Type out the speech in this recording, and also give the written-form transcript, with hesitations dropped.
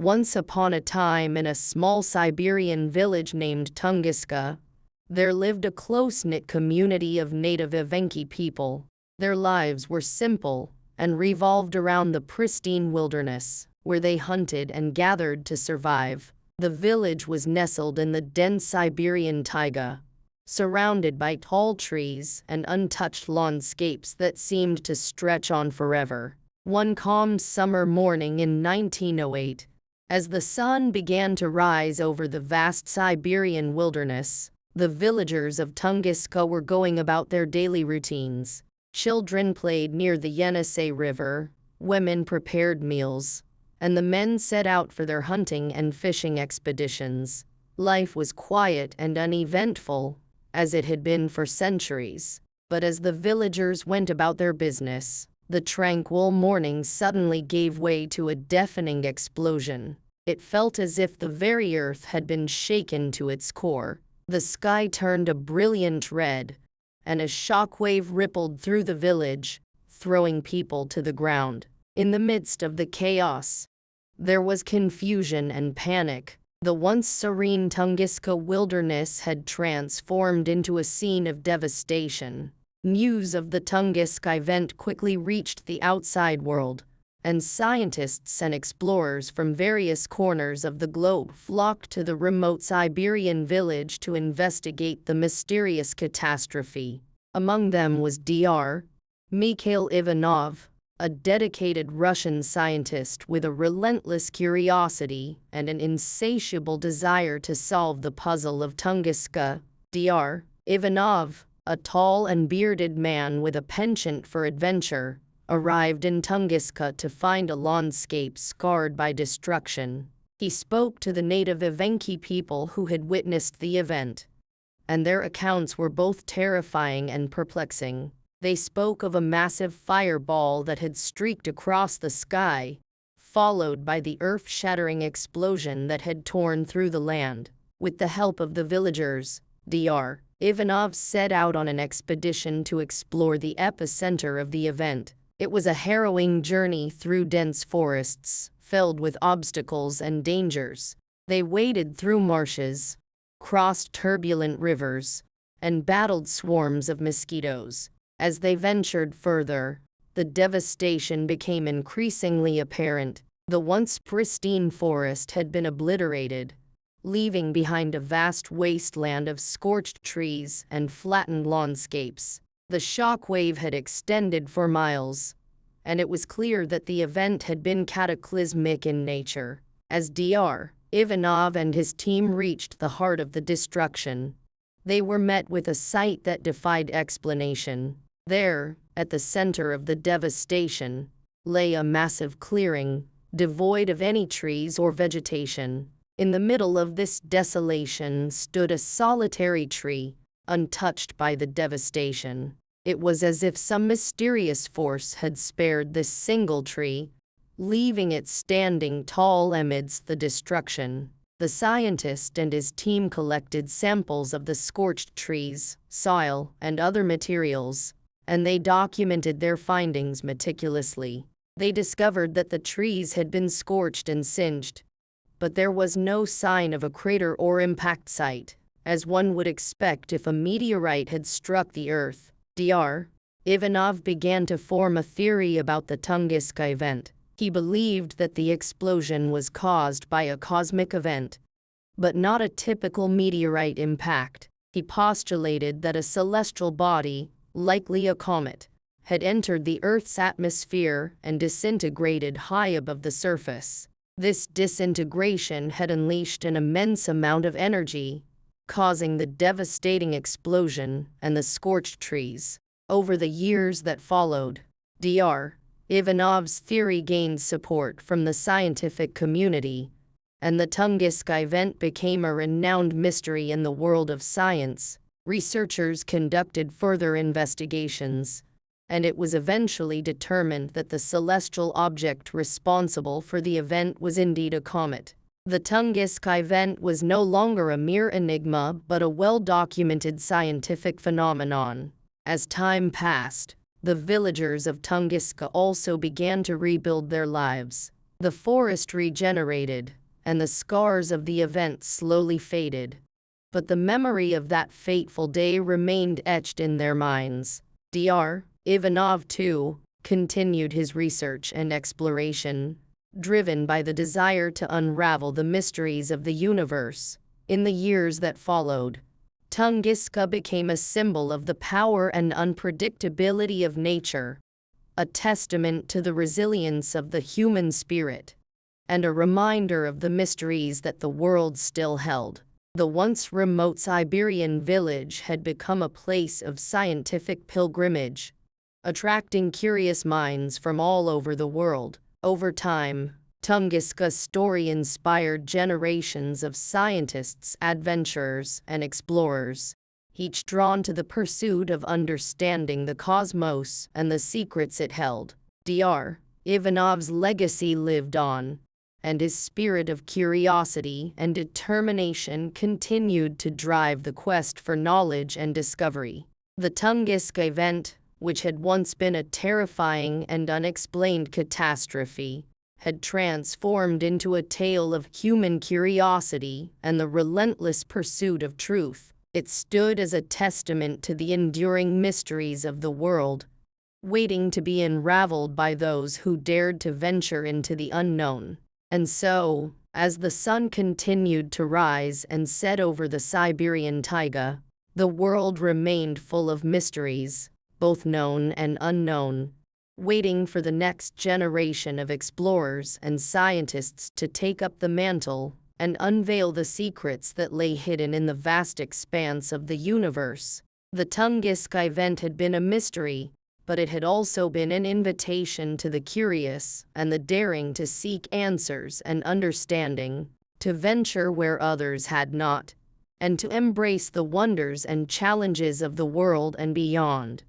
Once upon a time, in a small Siberian village named Tunguska, there lived a close-knit community of native Evenki people. Their lives were simple and revolved around the pristine wilderness, where they hunted and gathered to survive. The village was nestled in the dense Siberian taiga, surrounded by tall trees and untouched landscapes that seemed to stretch on forever. One calm summer morning in 1908, as the sun began to rise over the vast Siberian wilderness, the villagers of Tunguska were going about their daily routines. Children played near the Yenisei River, women prepared meals, and the men set out for their hunting and fishing expeditions. Life was quiet and uneventful, as it had been for centuries. But as the villagers went about their business, the tranquil morning suddenly gave way to a deafening explosion. It felt as if the very earth had been shaken to its core. The sky turned a brilliant red, and a shockwave rippled through the village, throwing people to the ground. In the midst of the chaos, there was confusion and panic. The once serene Tunguska wilderness had transformed into a scene of devastation. News of the Tunguska event quickly reached the outside world, and scientists and explorers from various corners of the globe flocked to the remote Siberian village to investigate the mysterious catastrophe. Among them was Dr. Mikhail Ivanov, a dedicated Russian scientist with a relentless curiosity and an insatiable desire to solve the puzzle of Tunguska. Dr. Ivanov, a tall and bearded man with a penchant for adventure, arrived in Tunguska to find a landscape scarred by destruction. He spoke to the native Evenki people who had witnessed the event, and their accounts were both terrifying and perplexing. They spoke of a massive fireball that had streaked across the sky, followed by the earth-shattering explosion that had torn through the land. With the help of the villagers, Dr. Ivanov set out on an expedition to explore the epicenter of the event. It was a harrowing journey through dense forests, filled with obstacles and dangers. They waded through marshes, crossed turbulent rivers, and battled swarms of mosquitoes. As they ventured further, the devastation became increasingly apparent. The once pristine forest had been obliterated, leaving behind a vast wasteland of scorched trees and flattened landscapes. The shockwave had extended for miles, and it was clear that the event had been cataclysmic in nature. As Dr. Ivanov and his team reached the heart of the destruction, they were met with a sight that defied explanation. There, at the center of the devastation, lay a massive clearing, devoid of any trees or vegetation. In the middle of this desolation stood a solitary tree, untouched by the devastation. It was as if some mysterious force had spared this single tree, leaving it standing tall amidst the destruction. The scientist and his team collected samples of the scorched trees, soil, and other materials, and they documented their findings meticulously. They discovered that the trees had been scorched and singed, but there was no sign of a crater or impact site, as one would expect if a meteorite had struck the Earth. Dr. Ivanov began to form a theory about the Tunguska event. He believed that the explosion was caused by a cosmic event, but not a typical meteorite impact. He postulated that a celestial body, likely a comet, had entered the Earth's atmosphere and disintegrated high above the surface. This disintegration had unleashed an immense amount of energy, causing the devastating explosion and the scorched trees. Over the years that followed, Dr. Ivanov's theory gained support from the scientific community, and the Tunguska event became a renowned mystery in the world of science. Researchers conducted further investigations, and it was eventually determined that the celestial object responsible for the event was indeed a comet. The Tunguska event was no longer a mere enigma but a well-documented scientific phenomenon. As time passed, the villagers of Tunguska also began to rebuild their lives. The forest regenerated, and the scars of the event slowly faded. But the memory of that fateful day remained etched in their minds. Dr. Ivanov, too, continued his research and exploration, driven by the desire to unravel the mysteries of the universe. In the years that followed, Tunguska became a symbol of the power and unpredictability of nature, a testament to the resilience of the human spirit, and a reminder of the mysteries that the world still held. The once remote Siberian village had become a place of scientific pilgrimage, attracting curious minds from all over the world. Over time, Tunguska's story inspired generations of scientists, adventurers, and explorers, each drawn to the pursuit of understanding the cosmos and the secrets it held. Dr. Ivanov's legacy lived on, and his spirit of curiosity and determination continued to drive the quest for knowledge and discovery. The Tunguska Event, which had once been a terrifying and unexplained catastrophe, had transformed into a tale of human curiosity and the relentless pursuit of truth. It stood as a testament to the enduring mysteries of the world, waiting to be unraveled by those who dared to venture into the unknown. And so, as the sun continued to rise and set over the Siberian taiga, the world remained full of mysteries, both known and unknown, waiting for the next generation of explorers and scientists to take up the mantle and unveil the secrets that lay hidden in the vast expanse of the universe. The Tunguska Event had been a mystery, but it had also been an invitation to the curious and the daring to seek answers and understanding, to venture where others had not, and to embrace the wonders and challenges of the world and beyond.